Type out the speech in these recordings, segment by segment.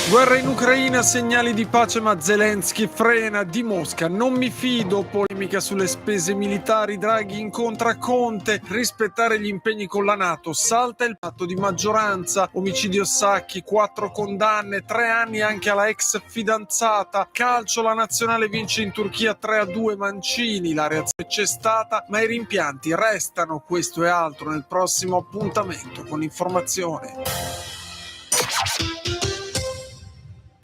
Guerra in Ucraina, segnali di pace ma Zelensky frena. Di Mosca non mi fido, polemica sulle spese militari, Draghi incontra Conte, rispettare gli impegni con la NATO, salta il patto di maggioranza, omicidio Sacchi, 4 condanne, 3 anni anche alla ex fidanzata, calcio la nazionale vince in Turchia 3-2 Mancini, la reazione c'è stata ma i rimpianti restano, questo e altro nel prossimo appuntamento con informazione.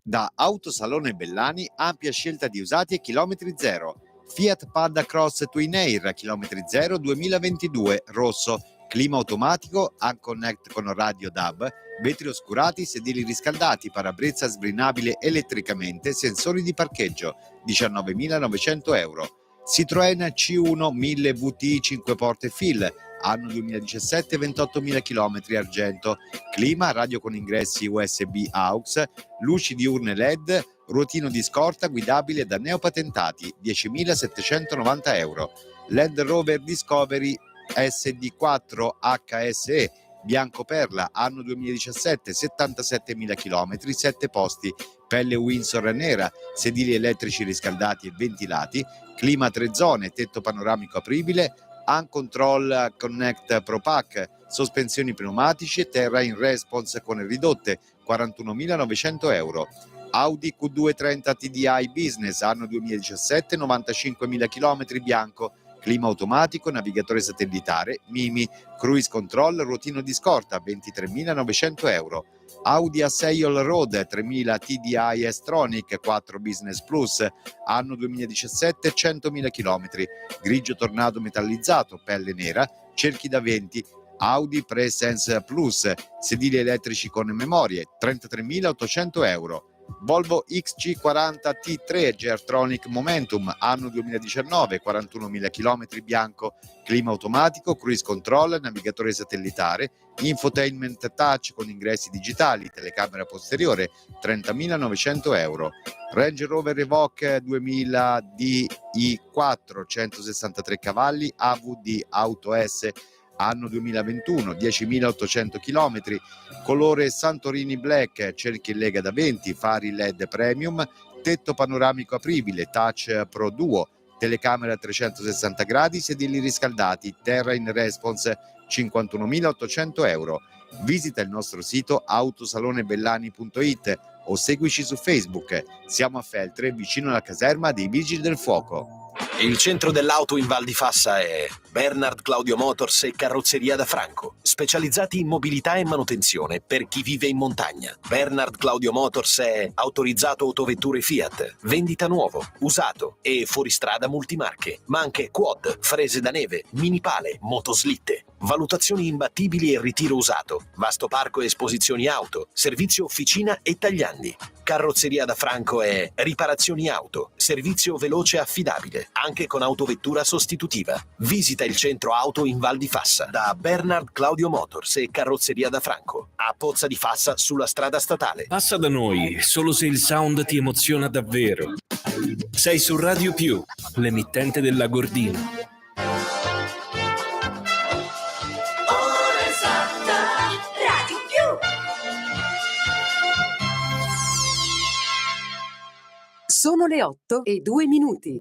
Da Autosalone Bellani ampia scelta di usati e chilometri zero. Fiat Panda Cross Twin Air chilometri zero 2022 rosso. Clima automatico, Unconnect con radio DAB, vetri oscurati, sedili riscaldati, parabrezza sbrinabile elettricamente, sensori di parcheggio, 19.900 euro. Citroën C1 1000 VTI 5 porte FIL, anno 2017, 28.000 km argento, clima, radio con ingressi USB AUX, luci diurne LED, ruotino di scorta guidabile da neopatentati, 10.790 euro. Land Rover Discovery SD4 HSE, bianco perla, anno 2017, 77.000 km, 7 posti, pelle Windsor nera, sedili elettrici riscaldati e ventilati, clima 3 zone, tetto panoramico apribile, Uncontrol Connect Pro Pack, sospensioni pneumatiche, Terrain Response con ridotte, 41.900 euro. Audi Q230 TDI Business, anno 2017, 95.000 km, bianco, clima automatico, navigatore satellitare, Mimi, cruise control, ruotino di scorta, 23.900 euro. Audi A6 Allroad 3000 TDI S-Tronic 4 Business Plus, anno 2017, 100.000 km, grigio tornado metallizzato, pelle nera, cerchi da 20, Audi Presence Plus, sedili elettrici con memorie, 33.800 euro. Volvo XC40 T3 Geartronic Momentum, anno 2019, 41.000 km, bianco, clima automatico, cruise control, navigatore satellitare, infotainment touch con ingressi digitali, telecamera posteriore, 30.900 euro. Range Rover Evoque 2000 DI4 163 cavalli AVD Auto S, anno 2021, 10.800 km, colore Santorini Black, cerchi in lega da 20, fari LED Premium, tetto panoramico apribile, Touch Pro Duo, telecamera 360 gradi, sedili riscaldati, Terrain Response, 51.800 euro. Visita il nostro sito autosalonebellani.it o seguici su Facebook. Siamo a Feltre, vicino alla caserma dei Vigili del Fuoco. Il centro dell'auto in Val di Fassa è Bernard Claudio Motors e Carrozzeria da Franco, specializzati in mobilità e manutenzione per chi vive in montagna. Bernard Claudio Motors è autorizzato autovetture Fiat, vendita nuovo, usato e fuoristrada multimarche, ma anche quad, frese da neve, mini pale, motoslitte, valutazioni imbattibili e ritiro usato, vasto parco e esposizioni auto, servizio officina e tagliandi. Carrozzeria da Franco è riparazioni auto, servizio veloce e affidabile, anche con autovettura sostitutiva. Visita il centro auto in Val di Fassa da Bernard Claudio Motors e Carrozzeria da Franco, a Pozza di Fassa sulla strada statale. Passa da noi solo se il sound ti emoziona davvero. Sei su Radio Più, l'emittente della Gordina. Sono le 8:02.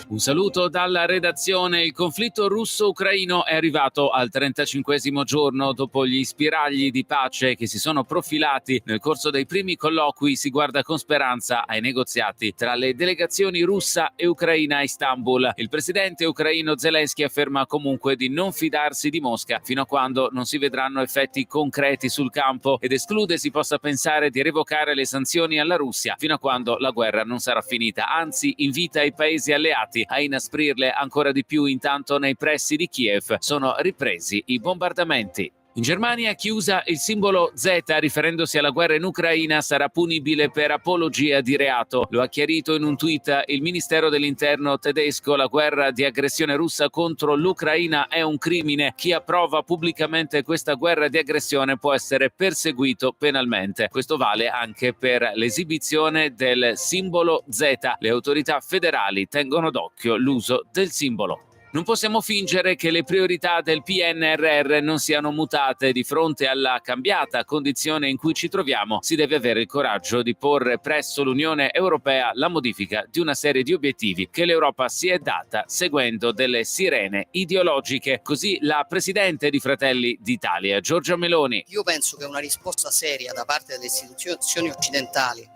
Un saluto dalla redazione. Il conflitto russo-ucraino è arrivato al 35esimo giorno. Dopo gli spiragli di pace che si sono profilati nel corso dei primi colloqui, si guarda con speranza ai negoziati tra le delegazioni russa e ucraina a Istanbul. Il presidente ucraino Zelensky afferma comunque di non fidarsi di Mosca fino a quando non si vedranno effetti concreti sul campo ed esclude si possa pensare di revocare le sanzioni alla Russia fino a quando la guerra non sarà finita. Anzi, invita i paesi alleati a inasprirle ancora di più. Intanto nei pressi di Kiev sono ripresi i bombardamenti. In Germania chi usa il simbolo Z riferendosi alla guerra in Ucraina sarà punibile per apologia di reato. Lo ha chiarito in un tweet il Ministero dell'Interno tedesco. La guerra di aggressione russa contro l'Ucraina è un crimine. Chi approva pubblicamente questa guerra di aggressione può essere perseguito penalmente. Questo vale anche per l'esibizione del simbolo Z. Le autorità federali tengono d'occhio l'uso del simbolo. Non possiamo fingere che le priorità del PNRR non siano mutate. Di fronte alla cambiata condizione in cui ci troviamo, si deve avere il coraggio di porre presso l'Unione Europea la modifica di una serie di obiettivi che l'Europa si è data seguendo delle sirene ideologiche. Così la presidente di Fratelli d'Italia, Giorgia Meloni. Io penso che una risposta seria da parte delle istituzioni occidentali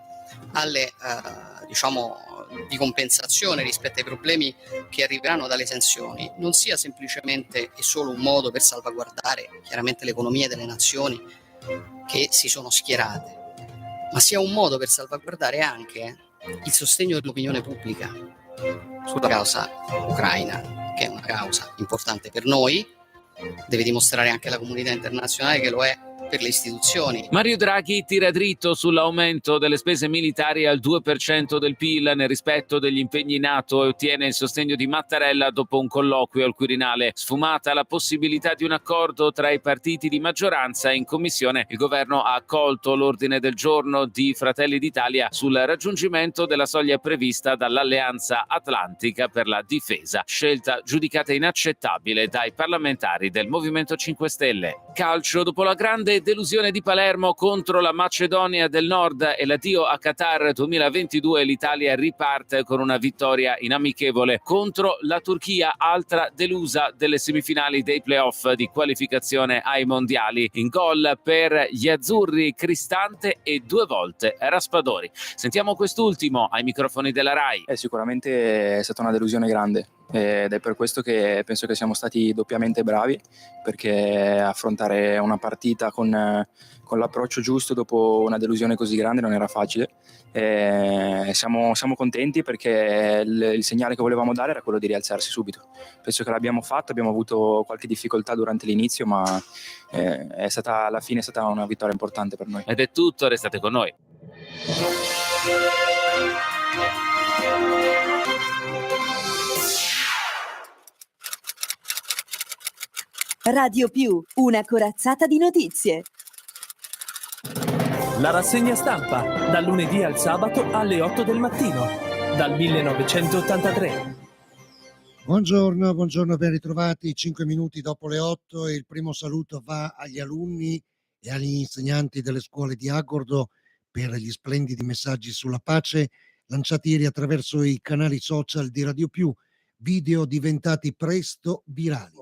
alle di compensazione rispetto ai problemi che arriveranno dalle sanzioni non sia semplicemente e solo un modo per salvaguardare chiaramente l'economia delle nazioni che si sono schierate, ma sia un modo per salvaguardare anche il sostegno dell'opinione pubblica sulla causa ucraina, che è una causa importante per noi, deve dimostrare anche la comunità internazionale che lo è per le istituzioni. Mario Draghi tira dritto sull'aumento delle spese militari al 2% del PIL nel rispetto degli impegni NATO e ottiene il sostegno di Mattarella dopo un colloquio al Quirinale. Sfumata la possibilità di un accordo tra i partiti di maggioranza, in commissione il governo ha accolto l'ordine del giorno di Fratelli d'Italia sul raggiungimento della soglia prevista dall'Alleanza Atlantica per la difesa, scelta giudicata inaccettabile dai parlamentari del Movimento 5 Stelle. Calcio, dopo la grande delusione di Palermo contro la Macedonia del Nord e l'addio a Qatar 2022, l'Italia riparte con una vittoria in amichevole contro la Turchia, altra delusa delle semifinali dei playoff di qualificazione ai mondiali. In gol per gli azzurri Cristante e 2 volte Raspadori. Sentiamo quest'ultimo ai microfoni della Rai. Sicuramente è stata una delusione grande ed è per questo che penso che siamo stati doppiamente bravi, perché affrontare una partita con l'approccio giusto dopo una delusione così grande non era facile. Siamo contenti perché il segnale che volevamo dare era quello di rialzarsi subito. Penso che l'abbiamo fatto, abbiamo avuto qualche difficoltà durante l'inizio, ma alla fine è stata una vittoria importante per noi. Ed è tutto, restate con noi. Radio Più, una corazzata di notizie. La rassegna stampa, dal lunedì al sabato alle 8 del mattino, dal 1983. Buongiorno, ben ritrovati, 5 minuti dopo le 8 e il primo saluto va agli alunni e agli insegnanti delle scuole di Agordo per gli splendidi messaggi sulla pace lanciati ieri attraverso i canali social di Radio Più, video diventati presto virali.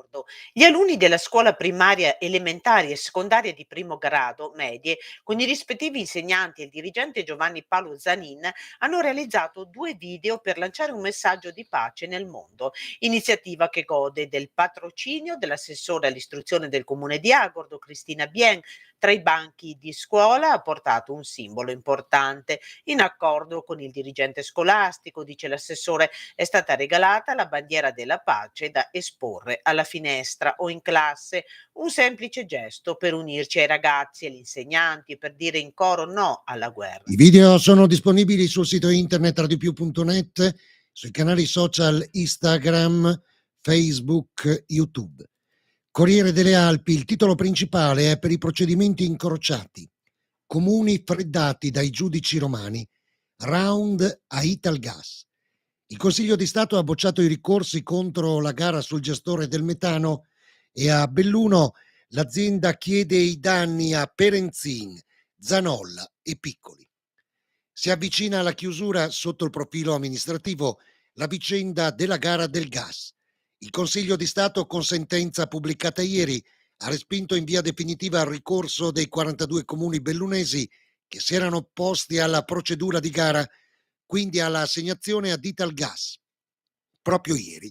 Gli alunni della scuola primaria elementare e secondaria di primo grado, medie, con i rispettivi insegnanti e il dirigente Giovanni Paolo Zanin, hanno realizzato 2 video per lanciare un messaggio di pace nel mondo, iniziativa che gode del patrocinio dell'assessore all'istruzione del comune di Agordo, Cristina Bien. Tra i banchi di scuola ha portato un simbolo importante. In accordo con il dirigente scolastico, dice l'assessore, è stata regalata la bandiera della pace da esporre alla finestra o in classe, un semplice gesto per unirci ai ragazzi e agli insegnanti e per dire in coro no alla guerra. I video sono disponibili sul sito internet radiopiù.net, sui canali social Instagram, Facebook, YouTube. Corriere delle Alpi, il titolo principale è per i procedimenti incrociati. Comuni freddati dai giudici romani. Round a Italgas. Il Consiglio di Stato ha bocciato i ricorsi contro la gara sul gestore del metano e a Belluno l'azienda chiede i danni a Perenzin, Zanolla e Piccoli. Si avvicina alla chiusura sotto il profilo amministrativo la vicenda della gara del gas. Il Consiglio di Stato, con sentenza pubblicata ieri, ha respinto in via definitiva il ricorso dei 42 comuni bellunesi che si erano opposti alla procedura di gara, quindi alla assegnazione a Italgas. Proprio ieri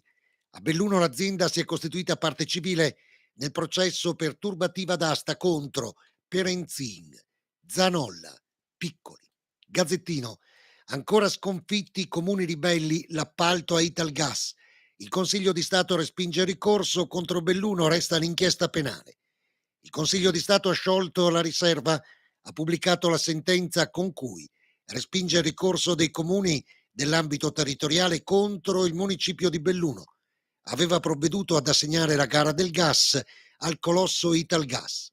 a Belluno l'azienda si è costituita parte civile nel processo per turbativa d'asta contro Perenzin, Zanolla, Piccoli. Gazzettino, ancora sconfitti i comuni ribelli, l'appalto a Italgas. Il Consiglio di Stato respinge il ricorso, contro Belluno resta l'inchiesta penale. Il Consiglio di Stato ha sciolto la riserva, ha pubblicato la sentenza con cui respinge il ricorso dei comuni dell'ambito territoriale contro il municipio di Belluno. Aveva provveduto ad assegnare la gara del gas al colosso Italgas.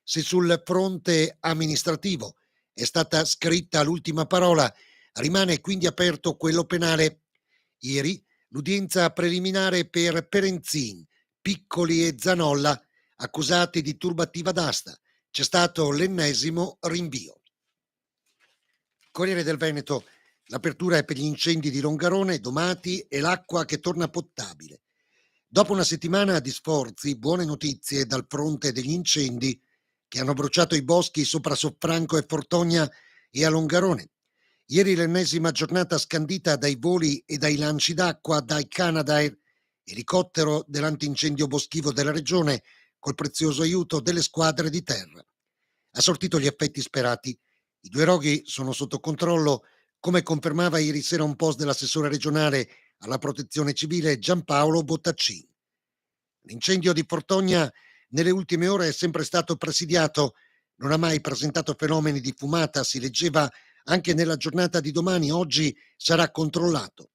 Se sul fronte amministrativo è stata scritta l'ultima parola, rimane quindi aperto quello penale. Ieri l'udienza preliminare per Perenzin, Piccoli e Zanolla, accusati di turbativa d'asta. C'è stato l'ennesimo rinvio. Corriere del Veneto, l'apertura è per gli incendi di Longarone, Domati e l'acqua che torna potabile. Dopo una settimana di sforzi, buone notizie dal fronte degli incendi che hanno bruciato i boschi sopra Soffranco e Fortogna e a Longarone. Ieri l'ennesima giornata scandita dai voli e dai lanci d'acqua dai Canadair, elicottero dell'antincendio boschivo della regione, col prezioso aiuto delle squadre di terra. Ha sortito gli effetti sperati. I 2 roghi sono sotto controllo, come confermava ieri sera un post dell'assessore regionale alla protezione civile Giampaolo Bottaccini. L'incendio di Fortogna nelle ultime ore è sempre stato presidiato, non ha mai presentato fenomeni di fumata, si leggeva anche nella giornata di domani. Oggi sarà controllato.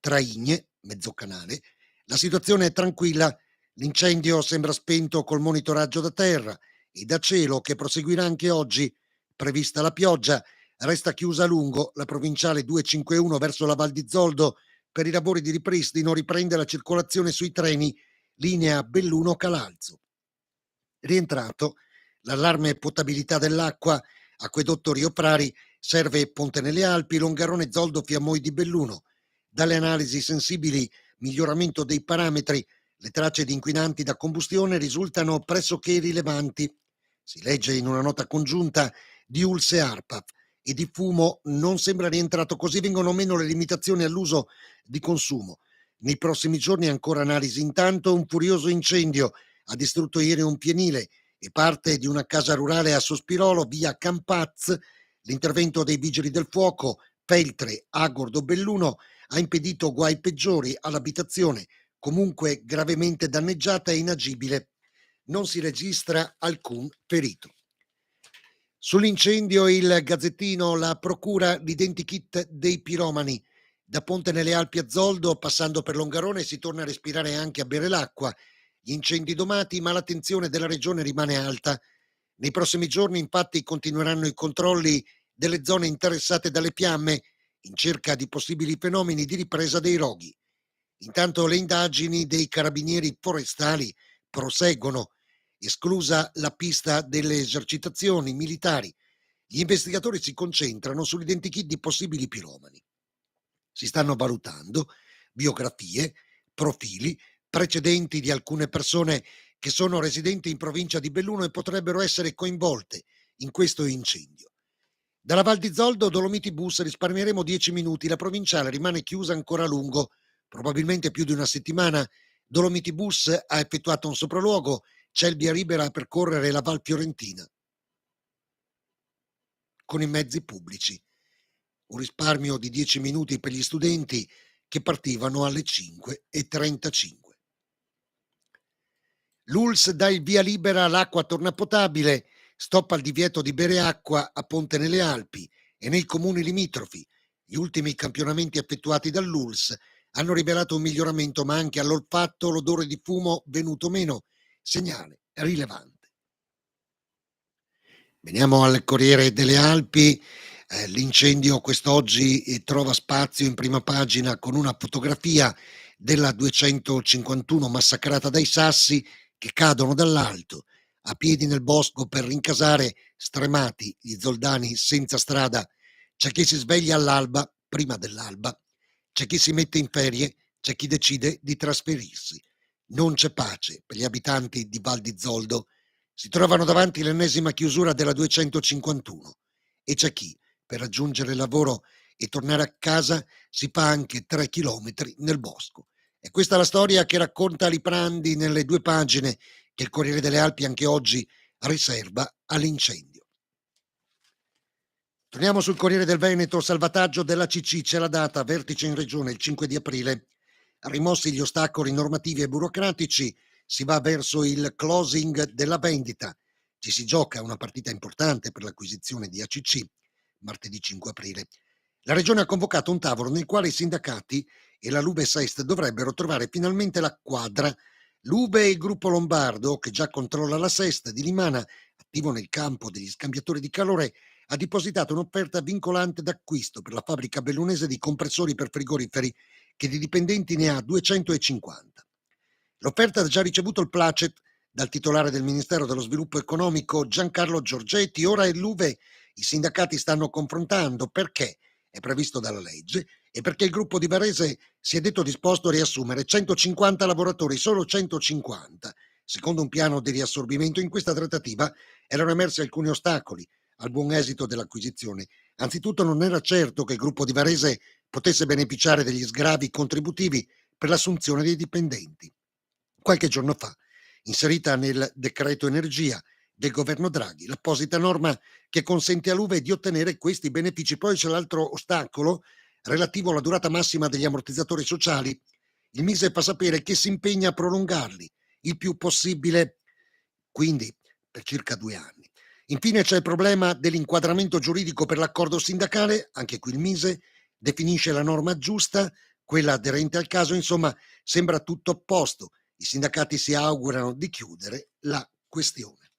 Tra Igne, mezzo canale, la situazione è tranquilla, l'incendio sembra spento col monitoraggio da terra e da cielo che proseguirà anche oggi. Prevista la pioggia, resta chiusa a lungo la provinciale 251 verso la Val di Zoldo per i lavori di ripristino, riprende la circolazione sui treni linea Belluno-Calalzo. Rientrato l'allarme potabilità dell'acqua, acquedotto Rio Frari, serve Ponte nelle Alpi, Longarone, Zoldo, Fiammoi di Belluno. Dalle analisi sensibili, miglioramento dei parametri, le tracce di inquinanti da combustione risultano pressoché rilevanti. Si legge in una nota congiunta di ULSS e ARPAF, e di fumo non sembra rientrato, così vengono meno le limitazioni all'uso di consumo. Nei prossimi giorni ancora analisi. Intanto un furioso incendio ha distrutto ieri un pienile e parte di una casa rurale a Sospirolo, via Campaz. L'intervento dei vigili del fuoco, Feltre, Agordo, Belluno, ha impedito guai peggiori all'abitazione, comunque gravemente danneggiata e inagibile. Non si registra alcun ferito. Sull'incendio il Gazzettino, la procura, l'identikit dei piromani. Da Ponte nelle Alpi a Zoldo, passando per Longarone, si torna a respirare e anche a bere l'acqua. Gli incendi domati, ma l'attenzione della regione rimane alta. Nei prossimi giorni, infatti, continueranno i controlli delle zone interessate dalle fiamme in cerca di possibili fenomeni di ripresa dei roghi. Intanto le indagini dei carabinieri forestali proseguono, esclusa la pista delle esercitazioni militari. Gli investigatori si concentrano sull'identikit di possibili piromani. Si stanno valutando biografie, profili, precedenti di alcune persone che sono residenti in provincia di Belluno e potrebbero essere coinvolte in questo incendio. Dalla Val di Zoldo, Dolomiti Bus, risparmieremo 10 minuti. La provinciale rimane chiusa ancora a lungo, probabilmente più di una settimana. Dolomiti Bus ha effettuato un sopralluogo, c'è il via libera a percorrere la Val Fiorentina con i mezzi pubblici. Un risparmio di 10 minuti per gli studenti che partivano alle 5:35. L'ULSS dà il via libera all'acqua torna potabile, stop al divieto di bere acqua a Ponte nelle Alpi e nei comuni limitrofi. Gli ultimi campionamenti effettuati dall'ULSS hanno rivelato un miglioramento, ma anche all'olfatto l'odore di fumo venuto meno, segnale rilevante. Veniamo al Corriere delle Alpi. L'incendio quest'oggi trova spazio in prima pagina con una fotografia della 251 massacrata dai sassi che cadono dall'alto, a piedi nel bosco per rincasare, stremati gli zoldani senza strada. C'è chi si sveglia all'alba, prima dell'alba, c'è chi si mette in ferie, c'è chi decide di trasferirsi. Non c'è pace per gli abitanti di Val di Zoldo. Si trovano davanti l'ennesima chiusura della 251 e c'è chi, per raggiungere il lavoro e tornare a casa, si fa anche 3 chilometri nel bosco. E questa è la storia che racconta Liprandi nelle 2 pagine che il Corriere delle Alpi anche oggi riserva all'incendio. Torniamo sul Corriere del Veneto, salvataggio della CC, c'è la data, vertice in regione il 5 di aprile. Rimossi gli ostacoli normativi e burocratici, si va verso il closing della vendita. Ci si gioca una partita importante per l'acquisizione di ACC, martedì 5 aprile. La Regione ha convocato un tavolo nel quale i sindacati e la Lube Est dovrebbero trovare finalmente la quadra. Lube e il gruppo Lombardo, che già controlla la Sest di Limana, attivo nel campo degli scambiatori di calore, ha depositato un'offerta vincolante d'acquisto per la fabbrica bellunese di compressori per frigoriferi che di dipendenti ne ha 250. L'offerta ha già ricevuto il placet dal titolare del Ministero dello Sviluppo Economico Giancarlo Giorgetti. Ora e l'UVE i sindacati stanno confrontando perché è previsto dalla legge e perché il gruppo di Varese si è detto disposto a riassumere 150 lavoratori, solo 150. Secondo un piano di riassorbimento, in questa trattativa erano emersi alcuni ostacoli al buon esito dell'acquisizione. Anzitutto non era certo che il gruppo di Varese potesse beneficiare degli sgravi contributivi per l'assunzione dei dipendenti. Qualche giorno fa, inserita nel decreto energia del governo Draghi, l'apposita norma che consente all'UVE di ottenere questi benefici. Poi c'è l'altro ostacolo relativo alla durata massima degli ammortizzatori sociali. Il Mise fa sapere che si impegna a prolungarli il più possibile, quindi per circa 2 anni. Infine c'è il problema dell'inquadramento giuridico per l'accordo sindacale. Anche qui il Mise definisce la norma giusta, quella aderente al caso. Insomma, sembra tutto a posto. I sindacati si augurano di chiudere la questione.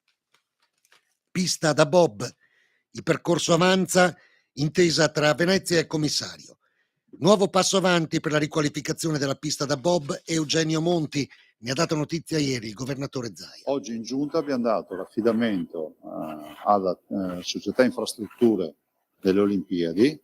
Pista da bob, il percorso avanza, intesa tra Venezia e commissario. Nuovo passo avanti per la riqualificazione della pista da bob. Eugenio Monti ne ha dato notizia ieri il governatore Zaia. Oggi in giunta abbiamo dato l'affidamento alla società infrastrutture delle Olimpiadi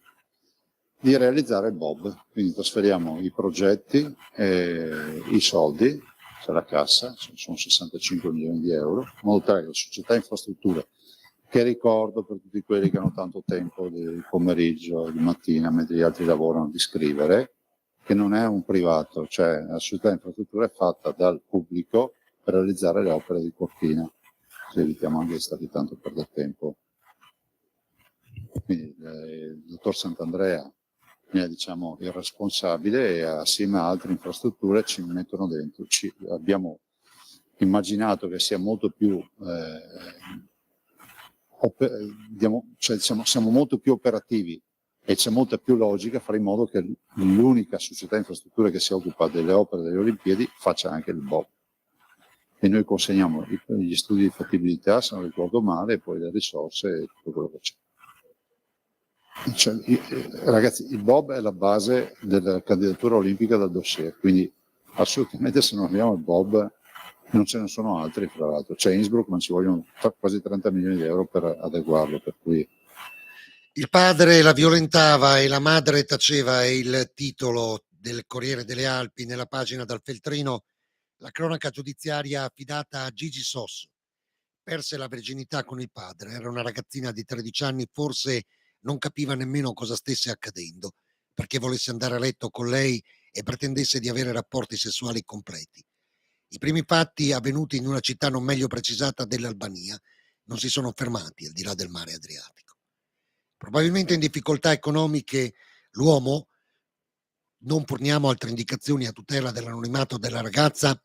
di realizzare il bob, quindi trasferiamo i progetti e i soldi, c'è la cassa, sono 65 milioni di euro, in modo tale che la società infrastrutture, che ricordo per tutti quelli che hanno tanto tempo di pomeriggio, di mattina, mentre gli altri lavorano, di scrivere, che non è un privato, cioè la società infrastrutture è fatta dal pubblico per realizzare le opere di Cortina, così evitiamo anche di stare tanto a perdere tempo. Quindi il dottor Sant'Andrea ne è, diciamo, il responsabile e assieme a altre infrastrutture ci mettono dentro. Abbiamo immaginato che sia molto più siamo molto più operativi e c'è molta più logica fare in modo che l'unica società infrastrutture che si occupa delle opere delle Olimpiadi faccia anche il bob. E noi consegniamo gli studi di fattibilità, se non ricordo male, e poi le risorse e tutto quello che c'è. Ragazzi, il bob è la base della candidatura olimpica dal dossier, quindi assolutamente se non abbiamo il bob non ce ne sono altri, fra l'altro. C'è Innsbruck, ma ci vogliono quasi 30 milioni di euro per adeguarlo, per cui... Il padre la violentava e la madre taceva, è il titolo del Corriere delle Alpi. Nella pagina dal Feltrino, la cronaca giudiziaria affidata a Gigi Sosso. Perse la verginità con il padre, era una ragazzina di 13 anni, forse non capiva nemmeno cosa stesse accadendo, perché volesse andare a letto con lei e pretendesse di avere rapporti sessuali completi. I primi fatti, avvenuti in una città non meglio precisata dell'Albania, non si sono fermati al di là del mare Adriatico. Probabilmente in difficoltà economiche l'uomo, non forniamo altre indicazioni a tutela dell'anonimato della ragazza,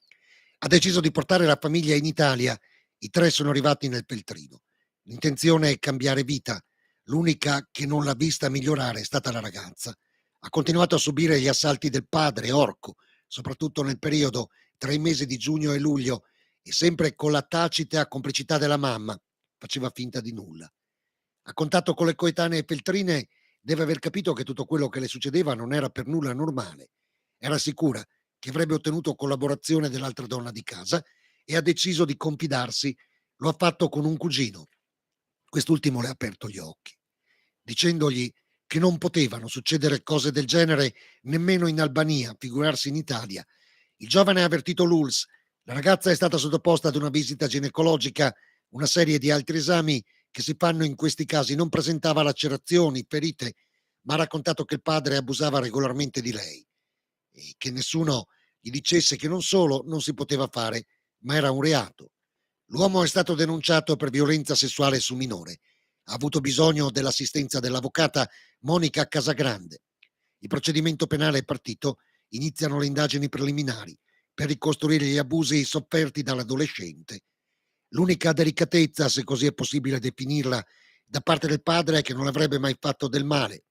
ha deciso di portare la famiglia in Italia. I 3 sono arrivati nel Feltrino. L'intenzione è cambiare vita. L'unica che non l'ha vista migliorare è stata la ragazza. Ha continuato a subire gli assalti del padre, orco, soprattutto nel periodo tra i mesi di giugno e luglio, e sempre con la tacita complicità della mamma. Faceva finta di nulla. A contatto con le coetanee feltrine deve aver capito che tutto quello che le succedeva non era per nulla normale. Era sicura che avrebbe ottenuto collaborazione dell'altra donna di casa e ha deciso di confidarsi. Lo ha fatto con un cugino. Quest'ultimo le ha aperto gli occhi, dicendogli che non potevano succedere cose del genere nemmeno in Albania, figurarsi in Italia. Il giovane ha avvertito l'ULSS. La ragazza è stata sottoposta ad una visita ginecologica, una serie di altri esami che si fanno in questi casi. Non presentava lacerazioni, ferite, ma ha raccontato che il padre abusava regolarmente di lei e che nessuno gli dicesse che non solo non si poteva fare, ma era un reato. L'uomo è stato denunciato per violenza sessuale su minore. Ha avuto bisogno dell'assistenza dell'avvocata Monica Casagrande. Il procedimento penale è partito. Iniziano le indagini preliminari per ricostruire gli abusi sofferti dall'adolescente. L'unica delicatezza, se così è possibile definirla, da parte del padre è che non avrebbe mai fatto del male.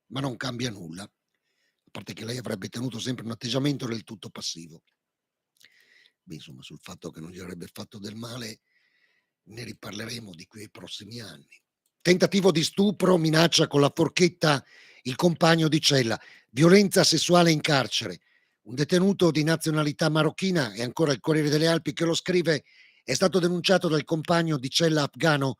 Ma non cambia nulla, a parte che lei avrebbe tenuto sempre un atteggiamento del tutto passivo. Beh, insomma, sul fatto che non gli avrebbe fatto del male ne riparleremo di qui ai prossimi anni. Tentativo di stupro, minaccia con la forchetta il compagno di cella, violenza sessuale in carcere. Un detenuto di nazionalità marocchina, è ancora il Corriere delle Alpi che lo scrive, è stato denunciato dal compagno di cella afghano.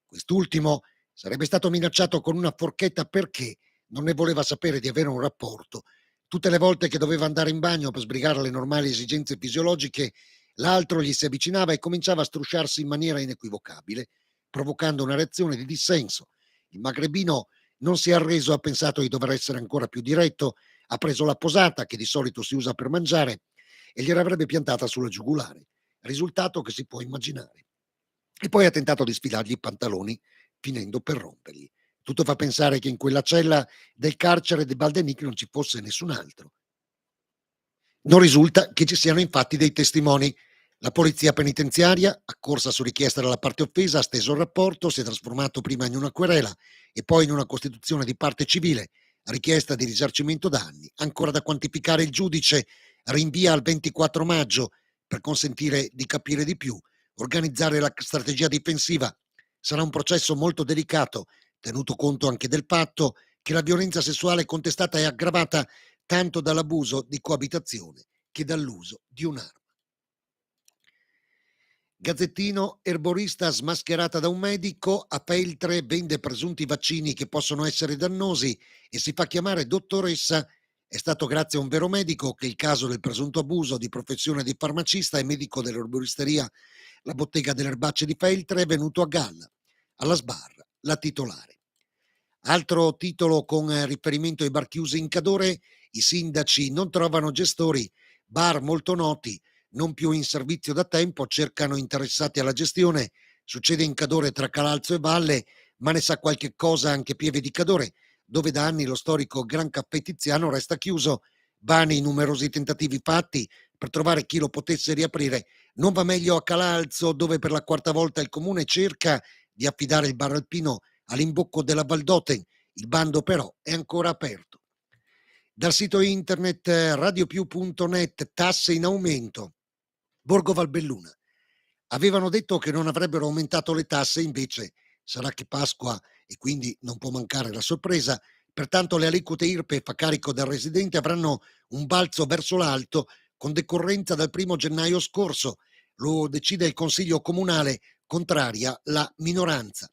Quest'ultimo sarebbe stato minacciato con una forchetta perché non ne voleva sapere di avere un rapporto. Tutte le volte che doveva andare in bagno per sbrigare le normali esigenze fisiologiche, l'altro gli si avvicinava e cominciava a strusciarsi in maniera inequivocabile, provocando una reazione di dissenso. Il magrebino non si è arreso, ha pensato di dover essere ancora più diretto, ha preso la posata che di solito si usa per mangiare e gliel'avrebbe piantata sulla giugulare. Risultato che si può immaginare. E poi ha tentato di sfilargli i pantaloni, finendo per romperli. Tutto fa pensare che in quella cella del carcere di Baldenic non ci fosse nessun altro. Non risulta che ci siano infatti dei testimoni. La polizia penitenziaria, accorsa su richiesta della parte offesa, ha steso il rapporto, si è trasformato prima in una querela e poi in una costituzione di parte civile, richiesta di risarcimento danni. Ancora da quantificare, il giudice rinvia al 24 maggio per consentire di capire di più, organizzare la strategia difensiva. Sarà un processo molto delicato, tenuto conto anche del fatto che la violenza sessuale contestata è aggravata tanto dall'abuso di coabitazione che dall'uso di un'arma. Gazzettino, erborista smascherata da un medico, a Feltre vende presunti vaccini che possono essere dannosi e si fa chiamare dottoressa. È stato grazie a un vero medico che il caso del presunto abuso di professione di farmacista e medico dell'erboristeria La Bottega delle Erbacce di Feltre è venuto a galla. Alla sbarra, la titolare. Altro titolo con riferimento ai bar chiusi in Cadore, i sindaci non trovano gestori, bar molto noti, non più in servizio da tempo, cercano interessati alla gestione. Succede in Cadore tra Calalzo e Valle, ma ne sa qualche cosa anche Pieve di Cadore, dove da anni lo storico Gran Caffè Tiziano resta chiuso. Vani i numerosi tentativi fatti per trovare chi lo potesse riaprire. Non va meglio a Calalzo, dove per la quarta volta il comune cerca di affidare il bar alpino all'imbocco della Valdoten. Il bando però è ancora aperto. Dal sito internet radiopiù.net, tasse in aumento. Borgo Valbelluna. Avevano detto che non avrebbero aumentato le tasse, invece sarà che Pasqua e quindi non può mancare la sorpresa. Pertanto le aliquote IRPEF a carico del residente avranno un balzo verso l'alto con decorrenza dal 1 gennaio scorso. Lo decide il Consiglio Comunale, contraria la minoranza.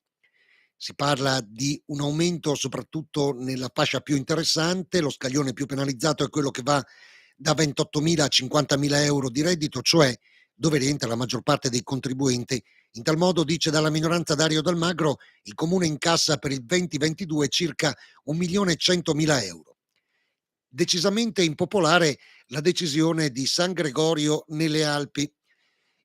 Si parla di un aumento soprattutto nella fascia più interessante, lo scaglione più penalizzato è quello che va da 28.000 a 50.000 euro di reddito, cioè dove rientra la maggior parte dei contribuenti. In tal modo, dice dalla minoranza Dario Dalmagro, il comune incassa per il 2022 circa 1.100.000 euro. Decisamente impopolare la decisione di San Gregorio nelle Alpi.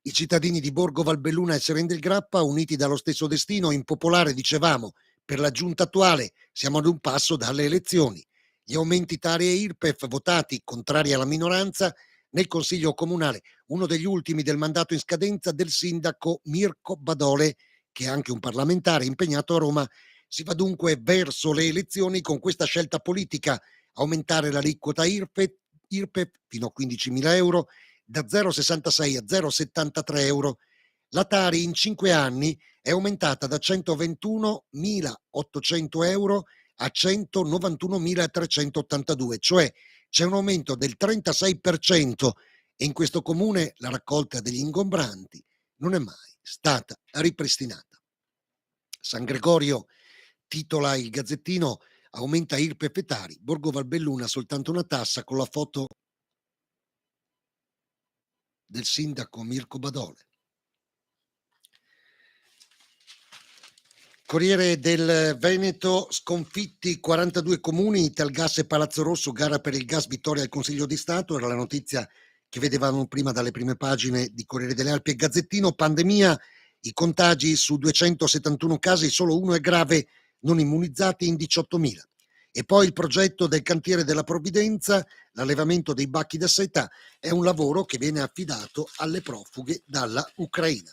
I cittadini di Borgo Valbelluna e Seren del Grappa, uniti dallo stesso destino, impopolare, dicevamo, per la giunta attuale, siamo ad un passo dalle elezioni. Gli aumenti tari e IRPEF votati, contrari alla minoranza, nel Consiglio Comunale, uno degli ultimi del mandato in scadenza del sindaco Mirko Badole, che è anche un parlamentare impegnato a Roma. Si va dunque verso le elezioni con questa scelta politica, aumentare l'aliquota IRPEF fino a 15.000 euro, da 0,66 a 0,73 euro. La Tari in 5 anni è aumentata da 121.800 euro a 191.382, cioè c'è un aumento del 36% e in questo comune la raccolta degli ingombranti non è mai stata ripristinata. San Gregorio, titola il Gazzettino, aumenta IRPEF e Tari, Borgo Valbelluna soltanto una tassa, con la foto del sindaco Mirko Badole. Corriere del Veneto, sconfitti 42 comuni, Italgas e Palazzo Rosso, gara per il gas, vittoria al Consiglio di Stato, era la notizia che vedevamo prima dalle prime pagine di Corriere delle Alpi e Gazzettino. Pandemia, i contagi su 271 casi, solo uno è grave, non immunizzati in 18.000. E poi il progetto del cantiere della Provvidenza, l'allevamento dei bacchi da seta, è un lavoro che viene affidato alle profughe dalla Ucraina.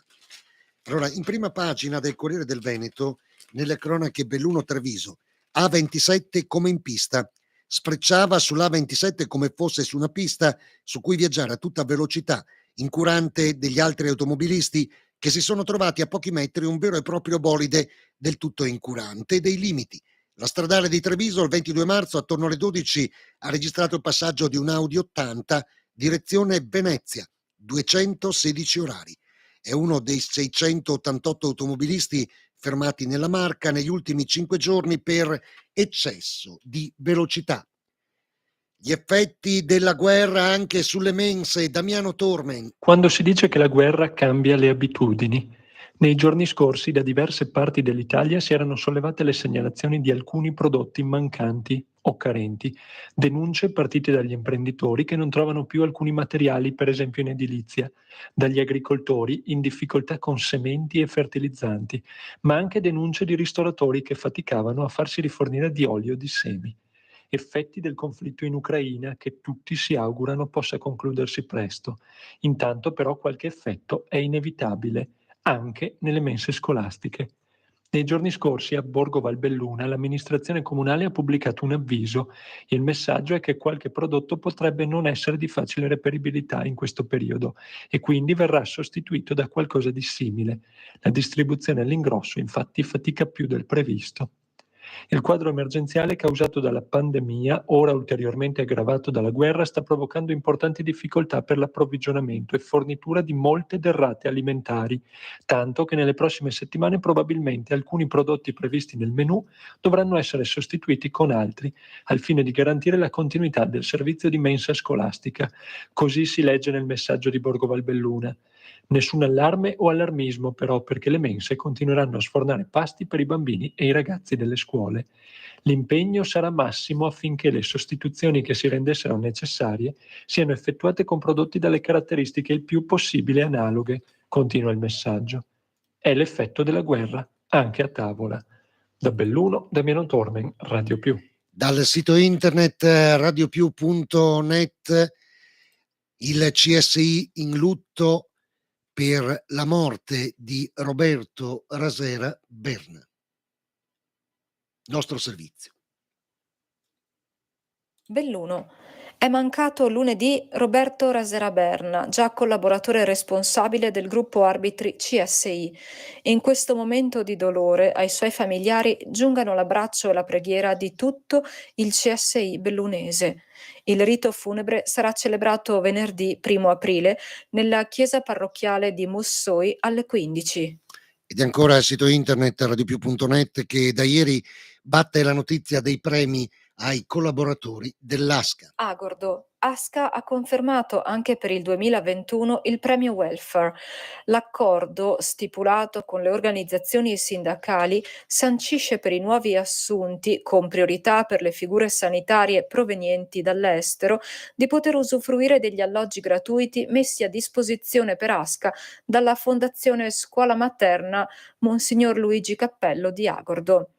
Allora, in prima pagina del Corriere del Veneto, nelle cronache Belluno-Treviso, A27 come in pista, sfrecciava sull'A27 come fosse su una pista su cui viaggiare a tutta velocità, incurante degli altri automobilisti che si sono trovati a pochi metri un vero e proprio bolide del tutto incurante dei limiti. La stradale di Treviso il 22 marzo attorno alle 12 ha registrato il passaggio di un Audi 80 direzione Venezia, 216 orari. È uno dei 688 automobilisti fermati nella Marca negli ultimi 5 giorni per eccesso di velocità. Gli effetti della guerra anche sulle mense. Damiano Tormen. Quando si dice che la guerra cambia le abitudini, nei giorni scorsi da diverse parti dell'Italia si erano sollevate le segnalazioni di alcuni prodotti mancanti o carenti, denunce partite dagli imprenditori che non trovano più alcuni materiali, per esempio in edilizia, dagli agricoltori in difficoltà con sementi e fertilizzanti, ma anche denunce di ristoratori che faticavano a farsi rifornire di olio di semi. Effetti del conflitto in Ucraina che tutti si augurano possa concludersi presto. Intanto però qualche effetto è inevitabile, anche nelle mense scolastiche. Nei giorni scorsi a Borgo Valbelluna l'amministrazione comunale ha pubblicato un avviso. Il messaggio è che qualche prodotto potrebbe non essere di facile reperibilità in questo periodo e quindi verrà sostituito da qualcosa di simile. La distribuzione all'ingrosso infatti fatica più del previsto. Il quadro emergenziale causato dalla pandemia, ora ulteriormente aggravato dalla guerra, sta provocando importanti difficoltà per l'approvvigionamento e fornitura di molte derrate alimentari, tanto che nelle prossime settimane probabilmente alcuni prodotti previsti nel menù dovranno essere sostituiti con altri, al fine di garantire la continuità del servizio di mensa scolastica. Così si legge nel messaggio di Borgo Valbelluna. Nessun allarme o allarmismo però, perché le mense continueranno a sfornare pasti per i bambini e i ragazzi delle scuole. L'impegno sarà massimo affinché le sostituzioni che si rendessero necessarie siano effettuate con prodotti dalle caratteristiche il più possibile analoghe, continua il messaggio. È l'effetto della guerra, anche a tavola. Da Belluno, Damiano Tormen, Radio Più. Dal sito internet radiopiù.net, il CSI in lutto per la morte di Roberto Rasera Berna. Nostro servizio. Belluno. È mancato lunedì Roberto Rasera Berna, già collaboratore responsabile del gruppo arbitri CSI. In questo momento di dolore ai suoi familiari giungano l'abbraccio e la preghiera di tutto il CSI bellunese. Il rito funebre sarà celebrato venerdì 1 aprile nella chiesa parrocchiale di Mussoi alle 15. Ed è ancora il sito internet radiopiù.net che da ieri batte la notizia dei premi ai collaboratori dell'ASCA. Agordo. ASCA ha confermato anche per il 2021 il premio welfare. L'accordo stipulato con le organizzazioni sindacali sancisce per i nuovi assunti, con priorità per le figure sanitarie provenienti dall'estero, di poter usufruire degli alloggi gratuiti messi a disposizione per ASCA dalla Fondazione Scuola Materna Monsignor Luigi Cappello di Agordo.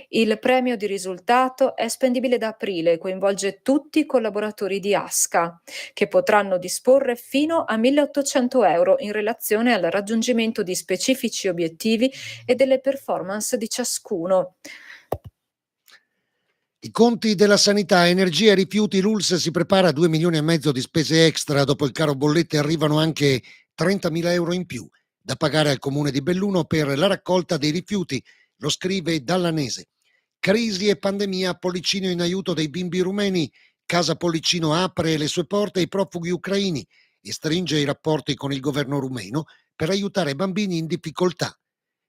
Il premio di risultato è spendibile da aprile e coinvolge tutti i collaboratori di ASCA, che potranno disporre fino a 1.800 euro in relazione al raggiungimento di specifici obiettivi e delle performance di ciascuno. I conti della sanità, energia e rifiuti, l'ULSS si prepara a 2 milioni e mezzo di spese extra. Dopo il caro bollette arrivano anche 30.000 euro in più da pagare al comune di Belluno per la raccolta dei rifiuti. Lo scrive Dallanese. Crisi e pandemia, Pollicino in aiuto dei bimbi rumeni. Casa Pollicino apre le sue porte ai profughi ucraini e stringe i rapporti con il governo rumeno per aiutare bambini in difficoltà.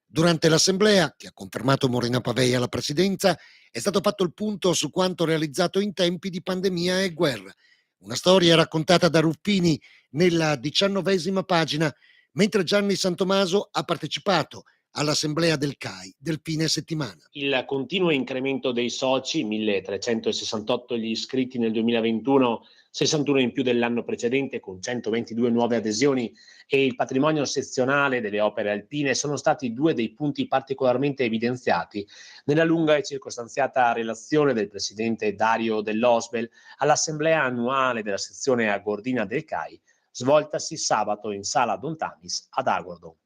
Durante l'assemblea, che ha confermato Morena Pavei alla presidenza, è stato fatto il punto su quanto realizzato in tempi di pandemia e guerra. Una storia raccontata da Ruffini nella 19ª pagina, mentre Gianni Santomaso ha partecipato all'assemblea del CAI del fine settimana. Il continuo incremento dei soci, 1.368 gli iscritti nel 2021, 61 in più dell'anno precedente con 122 nuove adesioni, e il patrimonio sezionale delle opere alpine sono stati due dei punti particolarmente evidenziati nella lunga e circostanziata relazione del presidente Dario Dell'Osbel all'assemblea annuale della sezione agordina del CAI, svoltasi sabato in sala Don Tamis ad Agordo.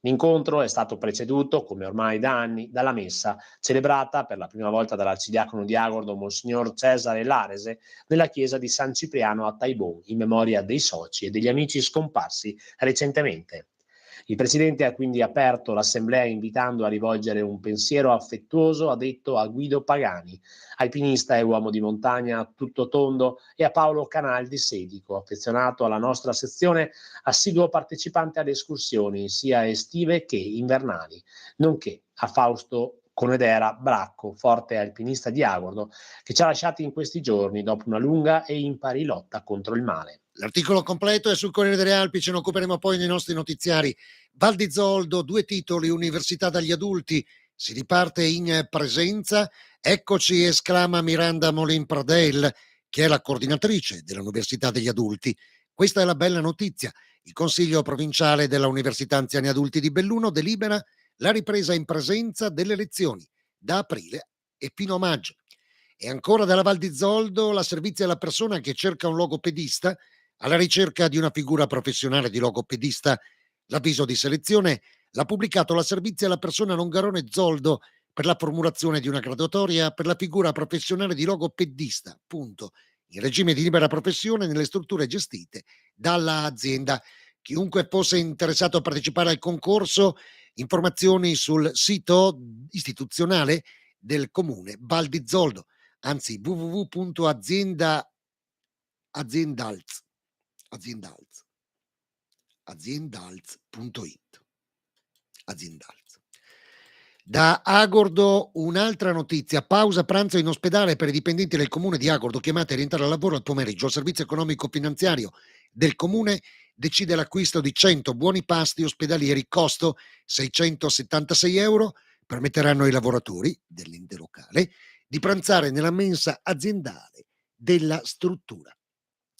L'incontro è stato preceduto, come ormai da anni, dalla messa celebrata per la prima volta dall'arcidiacono di Agordo, Monsignor Cesare Larese, nella chiesa di San Cipriano a Taibon, in memoria dei soci e degli amici scomparsi recentemente. Il presidente ha quindi aperto l'assemblea invitando a rivolgere un pensiero affettuoso, ha detto, a Guido Pagani, alpinista e uomo di montagna tutto tondo, e a Paolo Canaldi Sedico, affezionato alla nostra sezione, assiduo partecipante alle escursioni sia estive che invernali, nonché a Fausto Conedera Bracco, forte alpinista di Agordo, che ci ha lasciati in questi giorni dopo una lunga e impari lotta contro il male. L'articolo completo è sul Corriere delle Alpi, ce ne occuperemo poi nei nostri notiziari. Val di Zoldo, 2 titoli, Università dagli adulti, si riparte in presenza. Eccoci, esclama Miranda Molin Pradel, che è la coordinatrice dell'Università degli adulti. Questa è la bella notizia. Il Consiglio provinciale della Università Anziani Adulti di Belluno delibera la ripresa in presenza delle lezioni da aprile e fino a maggio. E ancora dalla Val di Zoldo, la servizio alla persona che cerca un logopedista. Alla ricerca di una figura professionale di logopedista, l'avviso di selezione l'ha pubblicato la Servizio alla persona Longarone Zoldo per la formulazione di una graduatoria per la figura professionale di logopedista, punto, in regime di libera professione nelle strutture gestite dall'azienda. Chiunque fosse interessato a partecipare al concorso, informazioni sul sito istituzionale del comune Val di Zoldo, anzi www.aziendalz.it. Aziendalz. Da Agordo un'altra notizia: pausa pranzo in ospedale per i dipendenti del comune di Agordo chiamati a rientrare al lavoro al pomeriggio. Il servizio economico-finanziario del comune decide l'acquisto di 100 buoni pasti ospedalieri, costo 676 euro, permetteranno ai lavoratori dell'ente locale di pranzare nella mensa aziendale della struttura.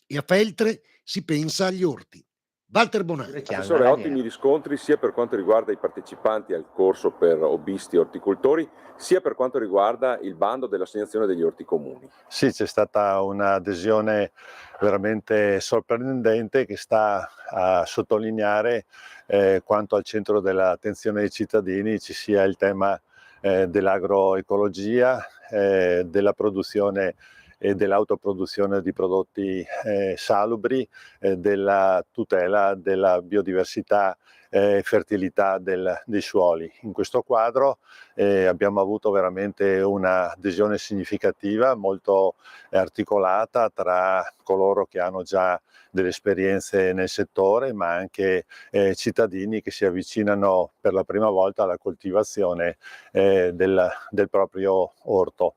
E a Feltre si pensa agli orti. Walter Bonanni. Professore, ottimi riscontri sia per quanto riguarda i partecipanti al corso per hobbisti e orticoltori, sia per quanto riguarda il bando dell'assegnazione degli orti comuni. Sì, c'è stata un'adesione veramente sorprendente che sta a sottolineare quanto al centro dell'attenzione dei cittadini ci sia il tema dell'agroecologia, della produzione e dell'autoproduzione di prodotti salubri, della tutela della biodiversità e fertilità dei suoli. In questo quadro abbiamo avuto veramente un'adesione significativa, molto articolata tra coloro che hanno già delle esperienze nel settore, ma anche cittadini che si avvicinano per la prima volta alla coltivazione del proprio orto.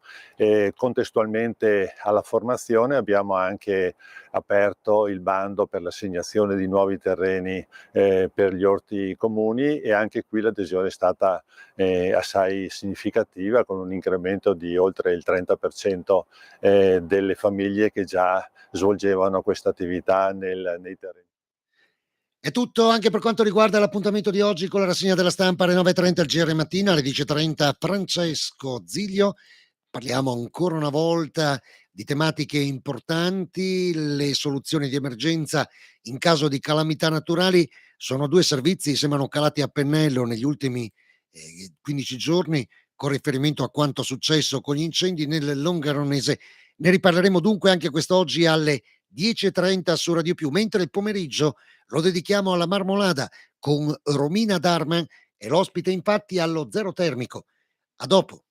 Contestualmente alla formazione abbiamo anche aperto il bando per l'assegnazione di nuovi terreni per gli orti comuni, e anche qui l'adesione è stata assai significativa, con un incremento di oltre il 30% delle famiglie che già svolgevano questa attività nei terreni. È tutto anche per quanto riguarda l'appuntamento di oggi con la rassegna della stampa alle 9.30 al GR Mattina, alle 10.30 Francesco Ziglio. Parliamo ancora una volta di tematiche importanti, le soluzioni di emergenza in caso di calamità naturali. Sono 2 servizi, sembrano calati a pennello negli ultimi 15 giorni con riferimento a quanto successo con gli incendi nel Longaronese. Ne riparleremo dunque anche quest'oggi alle 10.30 su Radio Più, mentre il pomeriggio lo dedichiamo alla Marmolada con Romina Darman e l'ospite infatti allo Zero Termico. A dopo.